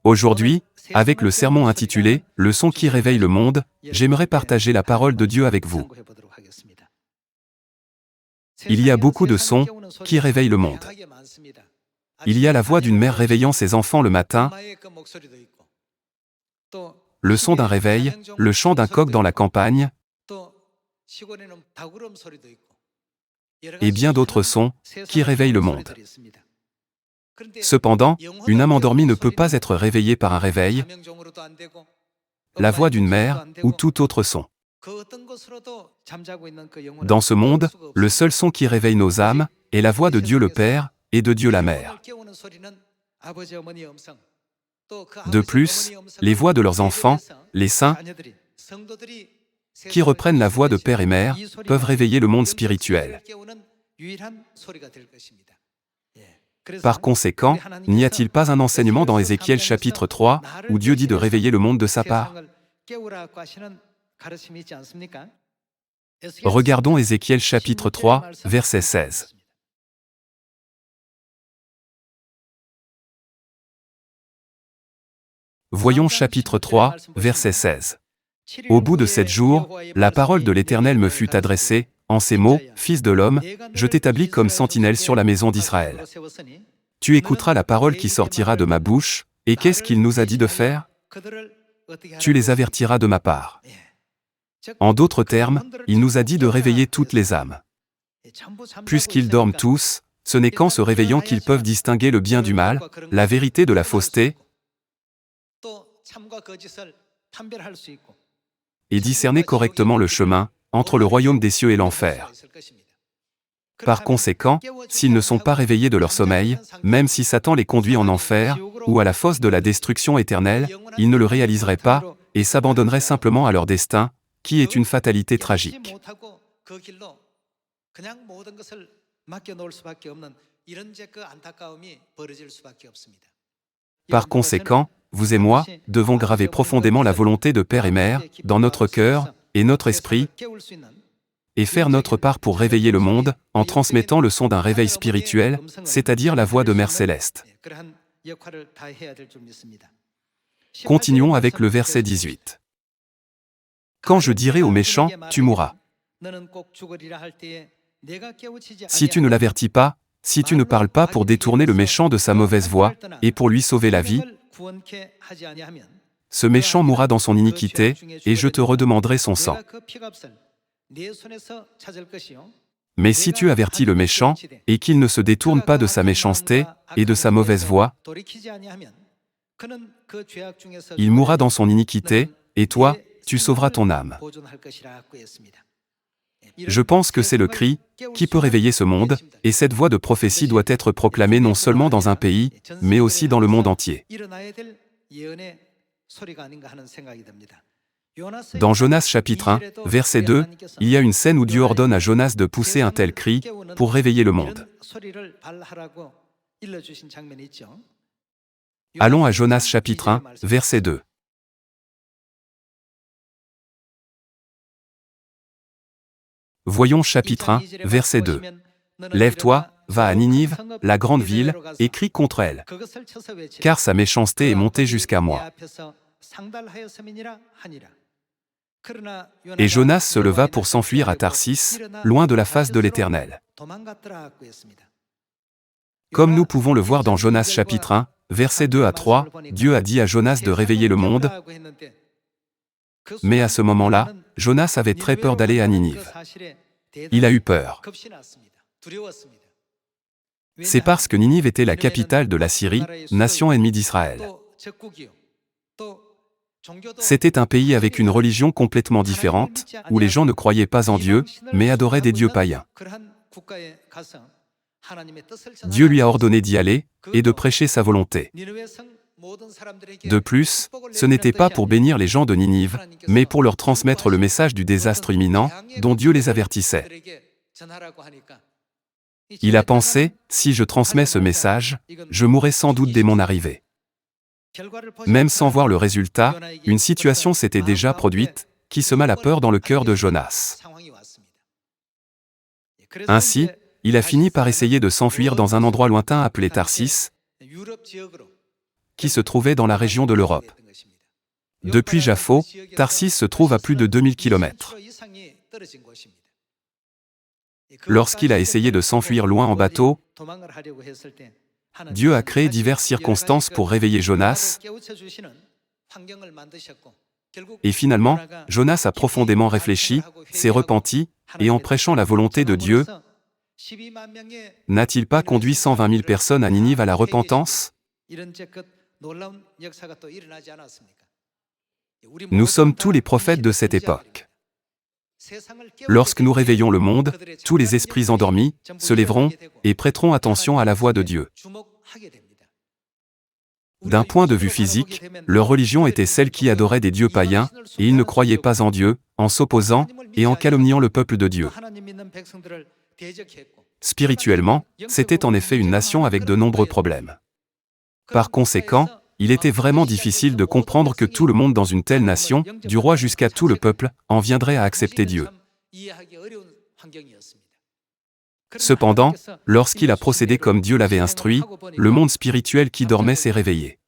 Aujourd'hui, avec le sermon intitulé « Le son qui réveille le monde », j'aimerais partager la parole de Dieu avec vous. Il y a beaucoup de sons qui réveillent le monde. Il y a la voix d'une mère réveillant ses enfants le matin, le son d'un réveil, le chant d'un coq dans la campagne, et bien d'autres sons qui réveillent le monde. Cependant, une âme endormie ne peut pas être réveillée par un réveil, la voix d'une mère ou tout autre son. Dans ce monde, le seul son qui réveille nos âmes est la voix de Dieu le Père et de Dieu la Mère. De plus, les voix de leurs enfants, les saints, qui reprennent la voix de père et mère, peuvent réveiller le monde spirituel. Par conséquent, n'y a-t-il pas un enseignement dans Ézéchiel chapitre 3, où Dieu dit de réveiller le monde de sa part? Regardons Ézéchiel chapitre 3, verset 16. Voyons chapitre 3, verset 16. Au bout de 7 jours, la parole de l'Éternel me fut adressée, en ces mots, « Fils de l'homme, je t'établis comme sentinelle sur la maison d'Israël. Tu écouteras la parole qui sortira de ma bouche, et qu'est-ce qu'il nous a dit de faire? Tu les avertiras de ma part. » En d'autres termes, il nous a dit de réveiller toutes les âmes. Puisqu'ils dorment tous, ce n'est qu'en se réveillant qu'ils peuvent distinguer le bien du mal, la vérité de la fausseté, et discerner correctement le chemin entre le royaume des cieux et l'enfer. Par conséquent, s'ils ne sont pas réveillés de leur sommeil, même si Satan les conduit en enfer, ou à la fosse de la destruction éternelle, ils ne le réaliseraient pas, et s'abandonneraient simplement à leur destin, qui est une fatalité tragique. Par conséquent, vous et moi, devons graver profondément la volonté de Père et Mère, dans notre cœur, et notre esprit, et faire notre part pour réveiller le monde, en transmettant le son d'un réveil spirituel, c'est-à-dire la voix de Mère Céleste. Continuons avec le verset 18. Quand je dirai au méchant, tu mourras. Si tu ne l'avertis pas, si tu ne parles pas pour détourner le méchant de sa mauvaise voie, et pour lui sauver la vie, ce méchant mourra dans son iniquité, et je te redemanderai son sang. Mais si tu avertis le méchant, et qu'il ne se détourne pas de sa méchanceté, et de sa mauvaise voie, il mourra dans son iniquité, et toi, tu sauveras ton âme. Je pense que c'est le cri qui peut réveiller ce monde, et cette voix de prophétie doit être proclamée non seulement dans un pays, mais aussi dans le monde entier. Dans Jonas chapitre 1, verset 2, il y a une scène où Dieu ordonne à Jonas de pousser un tel cri pour réveiller le monde. Allons à Jonas chapitre 1, verset 2. Voyons chapitre 1, verset 2. Lève-toi, va à Ninive, la grande ville, et crie contre elle, car sa méchanceté est montée jusqu'à moi. Et Jonas se leva pour s'enfuir à Tarsis, loin de la face de l'Éternel. Comme nous pouvons le voir dans Jonas chapitre 1, versets 2 à 3, Dieu a dit à Jonas de réveiller le monde, mais à ce moment-là, Jonas avait très peur d'aller à Ninive. Il a eu peur. C'est parce que Ninive était la capitale de la Syrie, nation ennemie d'Israël. C'était un pays avec une religion complètement différente, où les gens ne croyaient pas en Dieu, mais adoraient des dieux païens. Dieu lui a ordonné d'y aller, et de prêcher sa volonté. De plus, ce n'était pas pour bénir les gens de Ninive, mais pour leur transmettre le message du désastre imminent, dont Dieu les avertissait. Il a pensé, si je transmets ce message, je mourrai sans doute dès mon arrivée. Même sans voir le résultat, une situation s'était déjà produite, qui sema la peur dans le cœur de Jonas. Ainsi, il a fini par essayer de s'enfuir dans un endroit lointain appelé Tarsis, qui se trouvait dans la région de l'Europe. Depuis Jaffo, Tarsis se trouve à plus de 2000 km. Lorsqu'il a essayé de s'enfuir loin en bateau, Dieu a créé diverses circonstances pour réveiller Jonas, et finalement, Jonas a profondément réfléchi, s'est repenti, et en prêchant la volonté de Dieu, n'a-t-il pas conduit 120 000 personnes à Ninive à la repentance? Nous sommes tous les prophètes de cette époque. Lorsque nous réveillons le monde, tous les esprits endormis se lèveront et prêteront attention à la voix de Dieu. D'un point de vue physique, leur religion était celle qui adorait des dieux païens, et ils ne croyaient pas en Dieu, en s'opposant et en calomniant le peuple de Dieu. Spirituellement, c'était en effet une nation avec de nombreux problèmes. Par conséquent, il était vraiment difficile de comprendre que tout le monde dans une telle nation, du roi jusqu'à tout le peuple, en viendrait à accepter Dieu. Cependant, lorsqu'il a procédé comme Dieu l'avait instruit, le monde spirituel qui dormait s'est réveillé.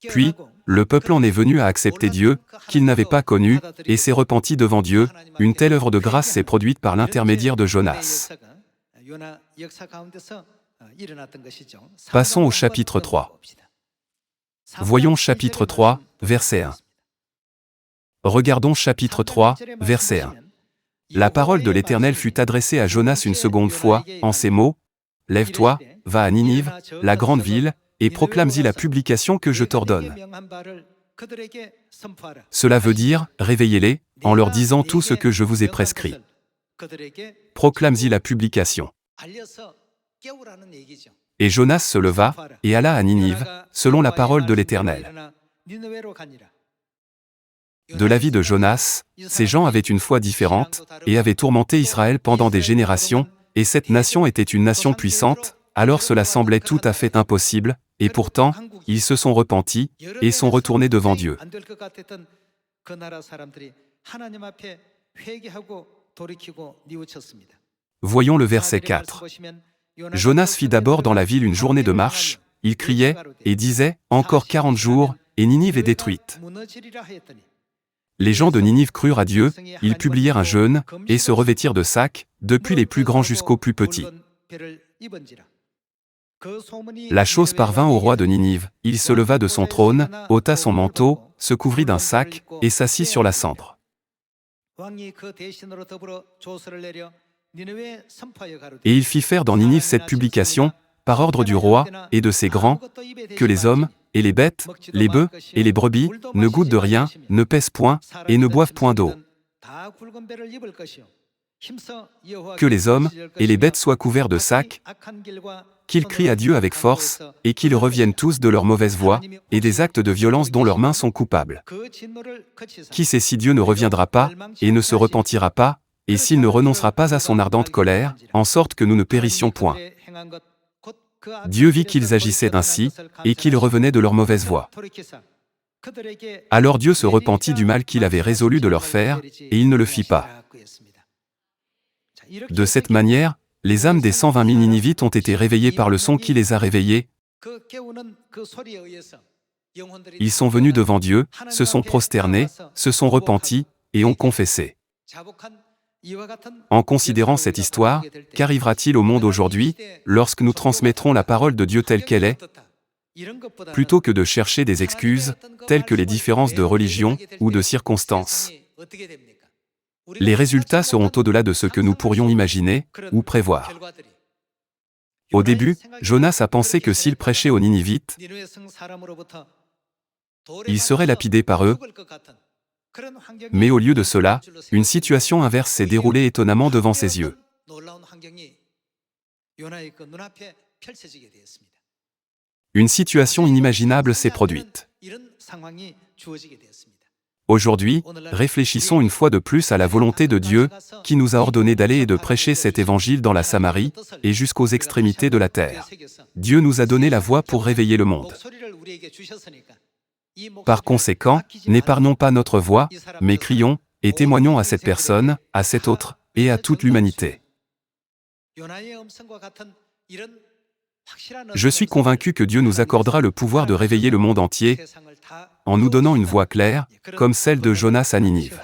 Puis, le peuple en est venu à accepter Dieu, qu'il n'avait pas connu, et s'est repenti devant Dieu. Une telle œuvre de grâce s'est produite par l'intermédiaire de Jonas. Passons au chapitre 3. Voyons chapitre 3, verset 1. Regardons chapitre 3, verset 1. La parole de l'Éternel fut adressée à Jonas une seconde fois, en ces mots, « Lève-toi, va à Ninive, la grande ville, et proclame-y la publication que je t'ordonne. » Cela veut dire, réveillez-les, en leur disant tout ce que je vous ai prescrit. Proclame-y la publication. Et Jonas se leva, et alla à Ninive, selon la parole de l'Éternel. De l'avis de Jonas, ces gens avaient une foi différente, et avaient tourmenté Israël pendant des générations, et cette nation était une nation puissante, alors cela semblait tout à fait impossible, et pourtant, ils se sont repentis, et sont retournés devant Dieu. Voyons le verset 4. Jonas fit d'abord dans la ville une journée de marche, il criait, et disait, « Encore 40 jours, et Ninive est détruite. » Les gens de Ninive crurent à Dieu, ils publièrent un jeûne, et se revêtirent de sacs, depuis les plus grands jusqu'aux plus petits. La chose parvint au roi de Ninive, il se leva de son trône, ôta son manteau, se couvrit d'un sac, et s'assit sur la cendre. Et il fit faire dans Ninive cette publication, par ordre du roi, et de ses grands, que les hommes, et les bêtes, les bœufs, et les brebis, ne goûtent de rien, ne pèsent point, et ne boivent point d'eau. Que les hommes, et les bêtes soient couverts de sacs, qu'ils crient à Dieu avec force, et qu'ils reviennent tous de leur mauvaise voie, et des actes de violence dont leurs mains sont coupables. Qui sait si Dieu ne reviendra pas, et ne se repentira pas, et s'il ne renoncera pas à son ardente colère, en sorte que nous ne périssions point. Dieu vit qu'ils agissaient ainsi, et qu'ils revenaient de leur mauvaise voie. Alors Dieu se repentit du mal qu'il avait résolu de leur faire, et il ne le fit pas. De cette manière, les âmes des 120 000 Ninivites ont été réveillées par le son qui les a réveillés. Ils sont venus devant Dieu, se sont prosternés, se sont repentis, et ont confessé. En considérant cette histoire, qu'arrivera-t-il au monde aujourd'hui, lorsque nous transmettrons la parole de Dieu telle qu'elle est? Plutôt que de chercher des excuses, telles que les différences de religion ou de circonstances. Les résultats seront au-delà de ce que nous pourrions imaginer ou prévoir. Au début, Jonas a pensé que s'il prêchait aux Ninivites, il serait lapidé par eux. Mais au lieu de cela, une situation inverse s'est déroulée étonnamment devant ses yeux. Une situation inimaginable s'est produite. Aujourd'hui, réfléchissons une fois de plus à la volonté de Dieu, qui nous a ordonné d'aller et de prêcher cet évangile dans la Samarie, et jusqu'aux extrémités de la terre. Dieu nous a donné la voix pour réveiller le monde. Par conséquent, n'épargnons pas notre voix, mais crions, et témoignons à cette personne, à cette autre, et à toute l'humanité. Je suis convaincu que Dieu nous accordera le pouvoir de réveiller le monde entier en nous donnant une voix claire, comme celle de Jonas à Ninive.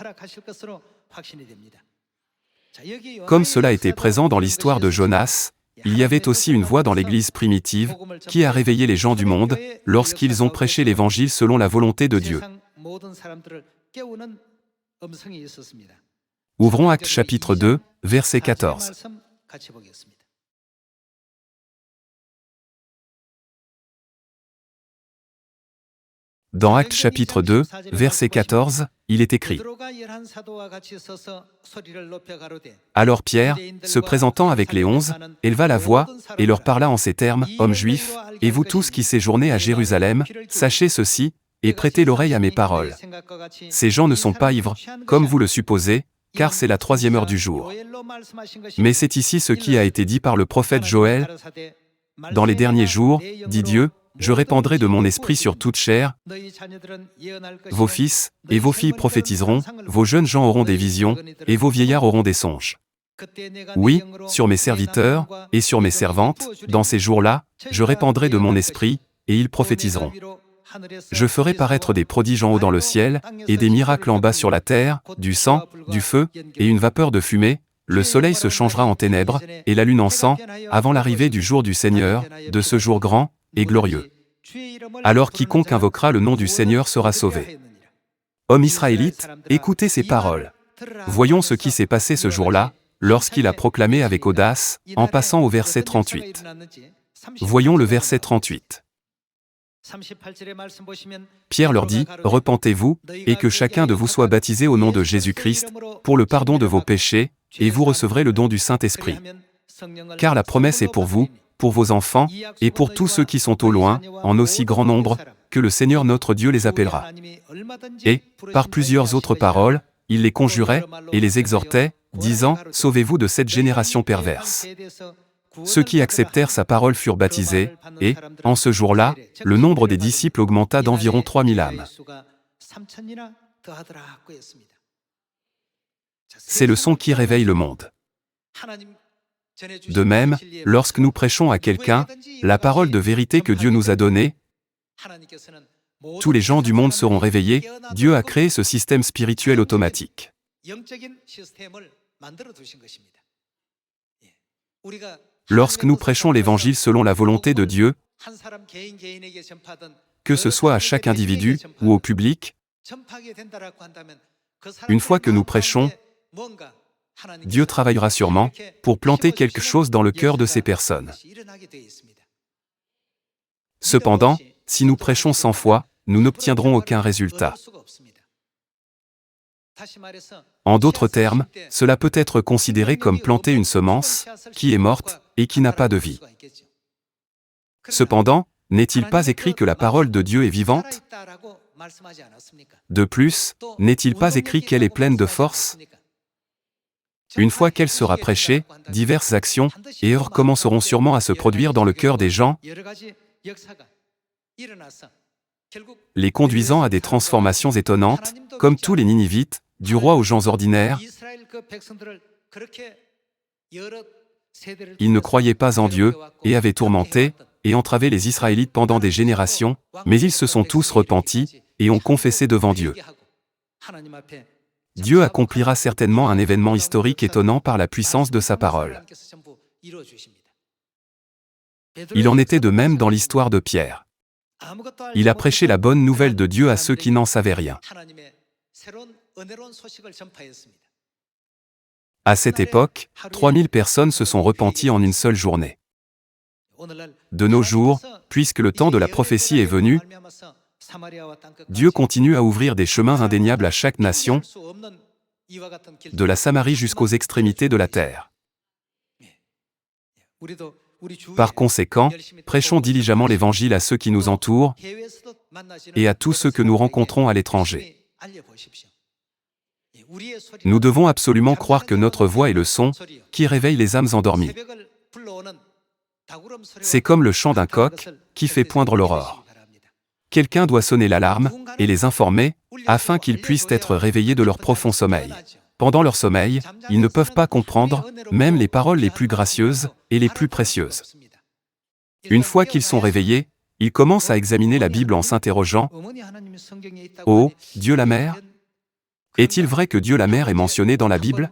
Comme cela était présent dans l'histoire de Jonas, il y avait aussi une voix dans l'Église primitive qui a réveillé les gens du monde lorsqu'ils ont prêché l'Évangile selon la volonté de Dieu. Ouvrons Actes chapitre 2, verset 14. Dans Actes chapitre 2, verset 14, il est écrit: Alors Pierre, se présentant avec les 11, éleva la voix, et leur parla en ces termes: Hommes juifs, et vous tous qui séjournez à Jérusalem, sachez ceci, et prêtez l'oreille à mes paroles. Ces gens ne sont pas ivres, comme vous le supposez, car c'est la 3e heure du jour. Mais c'est ici ce qui a été dit par le prophète Joël: Dans les derniers jours, dit Dieu, je répandrai de mon esprit sur toute chair, vos fils et vos filles prophétiseront, vos jeunes gens auront des visions, et vos vieillards auront des songes. Oui, sur mes serviteurs et sur mes servantes, dans ces jours-là, je répandrai de mon esprit, et ils prophétiseront. Je ferai paraître des prodiges en haut dans le ciel, et des miracles en bas sur la terre, du sang, du feu, et une vapeur de fumée. Le soleil se changera en ténèbres, et la lune en sang, avant l'arrivée du jour du Seigneur, de ce jour grand et glorieux. Alors quiconque invoquera le nom du Seigneur sera sauvé. Hommes israélites, écoutez ces paroles. Voyons ce qui s'est passé ce jour-là, lorsqu'il a proclamé avec audace, en passant au verset 38. Voyons le verset 38. Pierre leur dit, « Repentez-vous, et que chacun de vous soit baptisé au nom de Jésus-Christ, pour le pardon de vos péchés, et vous recevrez le don du Saint-Esprit. Car la promesse est pour vous, pour vos enfants, et pour tous ceux qui sont au loin, en aussi grand nombre, que le Seigneur notre Dieu les appellera. » Et, par plusieurs autres paroles, il les conjurait, et les exhortait, disant, « Sauvez-vous de cette génération perverse. » Ceux qui acceptèrent sa parole furent baptisés, et, en ce jour-là, le nombre des disciples augmenta d'environ 3000 âmes. C'est le son qui réveille le monde. De même, lorsque nous prêchons à quelqu'un la parole de vérité que Dieu nous a donnée, tous les gens du monde seront réveillés. Dieu a créé ce système spirituel automatique. Lorsque nous prêchons l'Évangile selon la volonté de Dieu, que ce soit à chaque individu ou au public, une fois que nous prêchons, Dieu travaillera sûrement pour planter quelque chose dans le cœur de ces personnes. Cependant, si nous prêchons sans foi, nous n'obtiendrons aucun résultat. En d'autres termes, cela peut être considéré comme planter une semence qui est morte et qui n'a pas de vie. Cependant, n'est-il pas écrit que la parole de Dieu est vivante? De plus, n'est-il pas écrit qu'elle est pleine de force? Une fois qu'elle sera prêchée, diverses actions et œuvres commenceront sûrement à se produire dans le cœur des gens, les conduisant à des transformations étonnantes, comme tous les Ninivites, du roi aux gens ordinaires. Ils ne croyaient pas en Dieu, et avaient tourmenté et entravé les Israélites pendant des générations, mais ils se sont tous repentis, et ont confessé devant Dieu. Dieu accomplira certainement un événement historique étonnant par la puissance de sa parole. Il en était de même dans l'histoire de Pierre. Il a prêché la bonne nouvelle de Dieu à ceux qui n'en savaient rien. À cette époque, 3000 personnes se sont repenties en une seule journée. De nos jours, puisque le temps de la prophétie est venu, Dieu continue à ouvrir des chemins indéniables à chaque nation, de la Samarie jusqu'aux extrémités de la terre. Par conséquent, prêchons diligemment l'Évangile à ceux qui nous entourent et à tous ceux que nous rencontrons à l'étranger. Nous devons absolument croire que notre voix est le son qui réveille les âmes endormies. C'est comme le chant d'un coq qui fait poindre l'aurore. Quelqu'un doit sonner l'alarme et les informer afin qu'ils puissent être réveillés de leur profond sommeil. Pendant leur sommeil, ils ne peuvent pas comprendre même les paroles les plus gracieuses et les plus précieuses. Une fois qu'ils sont réveillés, ils commencent à examiner la Bible en s'interrogeant « Oh, Dieu la Mère ? Est-il vrai que Dieu la Mère est mentionné dans la Bible ?»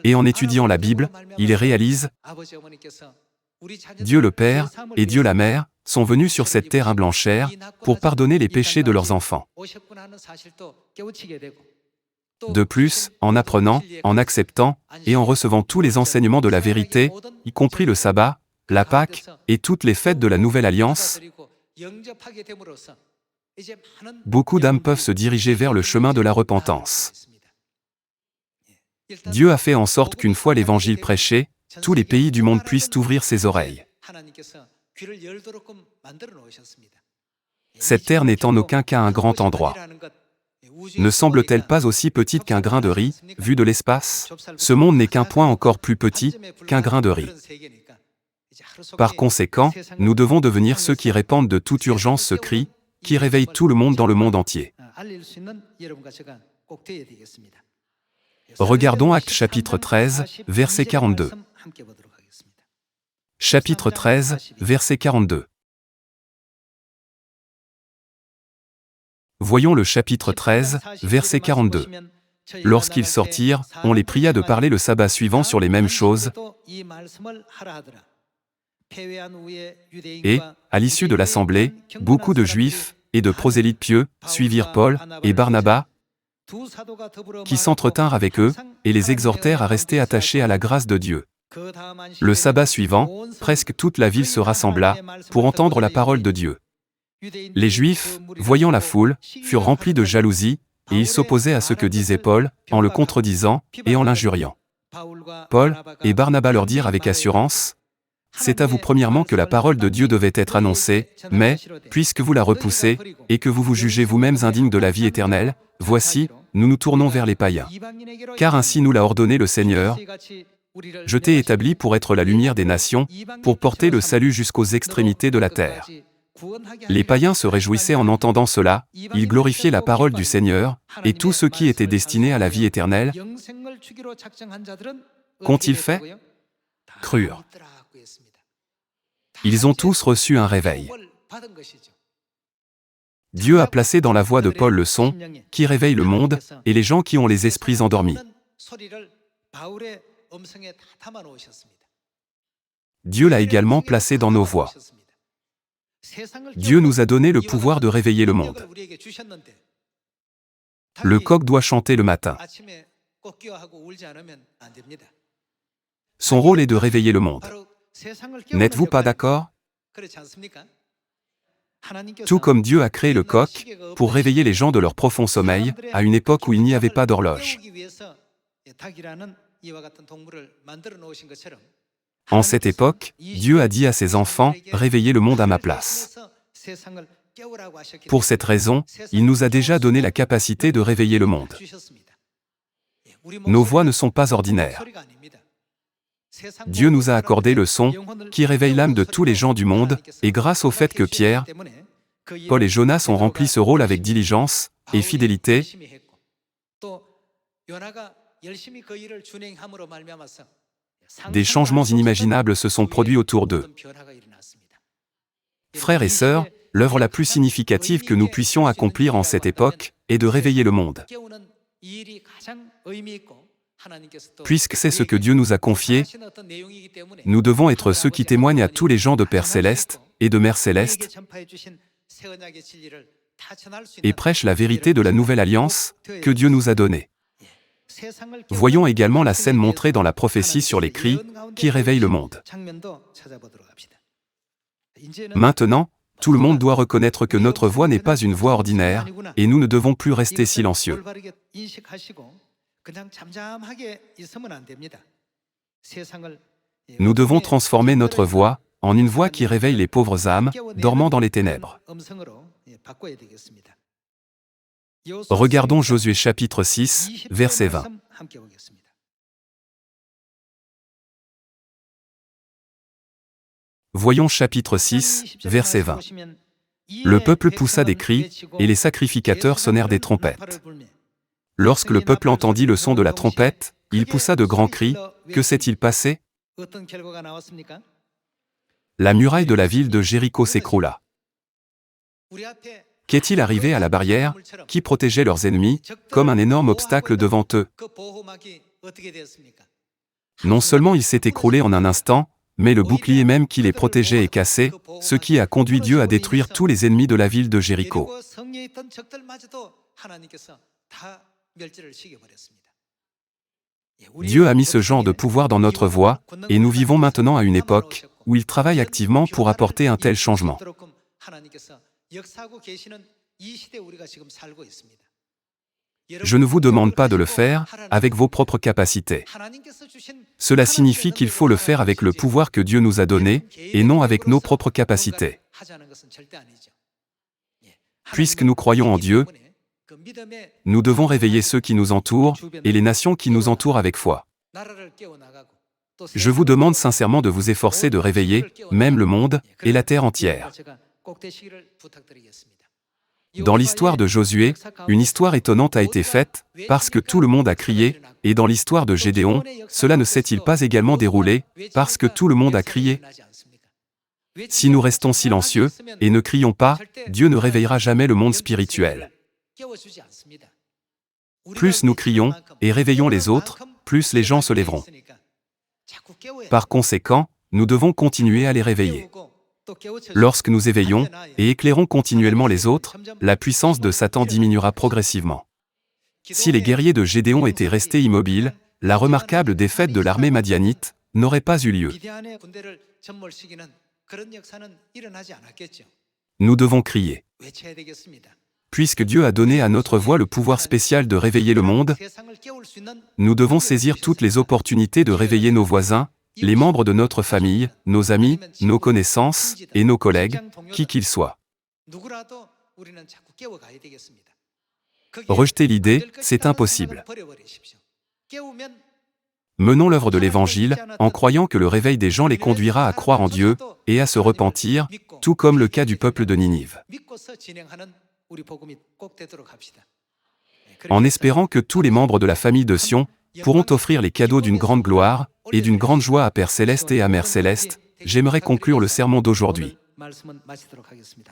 Et en étudiant la Bible, ils réalisent « Dieu le Père et Dieu la Mère sont venus sur cette terre humble en chair pour pardonner les péchés de leurs enfants. » De plus, en apprenant, en acceptant et en recevant tous les enseignements de la vérité, y compris le sabbat, la Pâque et toutes les fêtes de la Nouvelle Alliance, beaucoup d'âmes peuvent se diriger vers le chemin de la repentance. Dieu a fait en sorte qu'une fois l'Évangile prêché, tous les pays du monde puissent ouvrir ses oreilles. Cette terre n'est en aucun cas un grand endroit. Ne semble-t-elle pas aussi petite qu'un grain de riz, vu de l'espace ? Ce monde n'est qu'un point encore plus petit qu'un grain de riz. Par conséquent, nous devons devenir ceux qui répandent de toute urgence ce cri, qui réveille tout le monde dans le monde entier. Regardons Actes chapitre 13, verset 42. Chapitre 13, verset 42. Voyons le chapitre 13, verset 42. Lorsqu'ils sortirent, on les pria de parler le sabbat suivant sur les mêmes choses, et, à l'issue de l'assemblée, beaucoup de Juifs et de prosélytes pieux suivirent Paul et Barnabas, qui s'entretinrent avec eux et les exhortèrent à rester attachés à la grâce de Dieu. Le sabbat suivant, presque toute la ville se rassembla pour entendre la parole de Dieu. Les Juifs, voyant la foule, furent remplis de jalousie, et ils s'opposaient à ce que disait Paul, en le contredisant et en l'injuriant. Paul et Barnabas leur dirent avec assurance, « C'est à vous premièrement que la parole de Dieu devait être annoncée, mais, puisque vous la repoussez, et que vous vous jugez vous-mêmes indignes de la vie éternelle, voici, nous nous tournons vers les païens. Car ainsi nous l'a ordonné le Seigneur, je t'ai établi pour être la lumière des nations, pour porter le salut jusqu'aux extrémités de la terre. » Les païens se réjouissaient en entendant cela, ils glorifiaient la parole du Seigneur, et tous ceux qui étaient destinés à la vie éternelle, qu'ont-ils fait ? Crurent. Ils ont tous reçu un réveil. Dieu a placé dans la voix de Paul le son, qui réveille le monde, et les gens qui ont les esprits endormis. Dieu l'a également placé dans nos voix. Dieu nous a donné le pouvoir de réveiller le monde. Le coq doit chanter le matin. Son rôle est de réveiller le monde. N'êtes-vous pas d'accord ? Tout comme Dieu a créé le coq pour réveiller les gens de leur profond sommeil, à une époque où il n'y avait pas d'horloge. En cette époque, Dieu a dit à ses enfants, « Réveillez le monde à ma place. » Pour cette raison, il nous a déjà donné la capacité de réveiller le monde. Nos voix ne sont pas ordinaires. Dieu nous a accordé le son qui réveille l'âme de tous les gens du monde, et grâce au fait que Pierre, Paul et Jonas ont rempli ce rôle avec diligence et fidélité, des changements inimaginables se sont produits autour d'eux. Frères et sœurs, l'œuvre la plus significative que nous puissions accomplir en cette époque est de réveiller le monde. Puisque c'est ce que Dieu nous a confié, nous devons être ceux qui témoignent à tous les gens de Père Céleste et de Mère Céleste et prêchent la vérité de la nouvelle alliance que Dieu nous a donnée. Voyons également la scène montrée dans la prophétie sur les cris qui réveillent le monde. Maintenant, tout le monde doit reconnaître que notre voix n'est pas une voix ordinaire, et nous ne devons plus rester silencieux. Nous devons transformer notre voix en une voix qui réveille les pauvres âmes dormant dans les ténèbres. Regardons Josué chapitre 6, verset 20. Voyons chapitre 6, verset 20. Le peuple poussa des cris, et les sacrificateurs sonnèrent des trompettes. Lorsque le peuple entendit le son de la trompette, il poussa de grands cris. Que s'est-il passé ? la muraille de la ville de Jéricho s'écroula. Qu'est-il arrivé à la barrière, qui protégeait leurs ennemis, comme un énorme obstacle devant eux? Non seulement il s'est écroulé en un instant, mais le bouclier même qui les protégeait est cassé, ce qui a conduit Dieu à détruire tous les ennemis de la ville de Jéricho. Dieu a mis ce genre de pouvoir dans notre voie, et nous vivons maintenant à une époque où il travaille activement pour apporter un tel changement. Je ne vous demande pas de le faire avec vos propres capacités. Cela signifie qu'il faut le faire avec le pouvoir que Dieu nous a donné, et non avec nos propres capacités. Puisque nous croyons en Dieu, nous devons réveiller ceux qui nous entourent, et les nations qui nous entourent avec foi. Je vous demande sincèrement de vous efforcer de réveiller, même le monde, et la terre entière. Dans l'histoire de Josué, une histoire étonnante a été faite, parce que tout le monde a crié, et dans l'histoire de Gédéon, cela ne s'est-il pas également déroulé, parce que tout le monde a crié? Si nous restons silencieux, et ne crions pas, Dieu ne réveillera jamais le monde spirituel. Plus nous crions, et réveillons les autres, plus les gens se lèveront. Par conséquent, nous devons continuer à les réveiller. Lorsque nous éveillons, et éclairons continuellement les autres, la puissance de Satan diminuera progressivement. Si les guerriers de Gédéon étaient restés immobiles, la remarquable défaite de l'armée madianite n'aurait pas eu lieu. Nous devons crier. Puisque Dieu a donné à notre voix le pouvoir spécial de réveiller le monde, nous devons saisir toutes les opportunités de réveiller nos voisins, les membres de notre famille, nos amis, nos connaissances, et nos collègues, qui qu'ils soient. Rejeter l'idée, c'est impossible. Menons l'œuvre de l'Évangile, en croyant que le réveil des gens les conduira à croire en Dieu, et à se repentir, tout comme le cas du peuple de Ninive. En espérant que tous les membres de la famille de Sion pourront offrir les cadeaux d'une grande gloire et d'une grande joie à Père Céleste et à Mère Céleste, j'aimerais conclure le sermon d'aujourd'hui.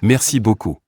Merci beaucoup.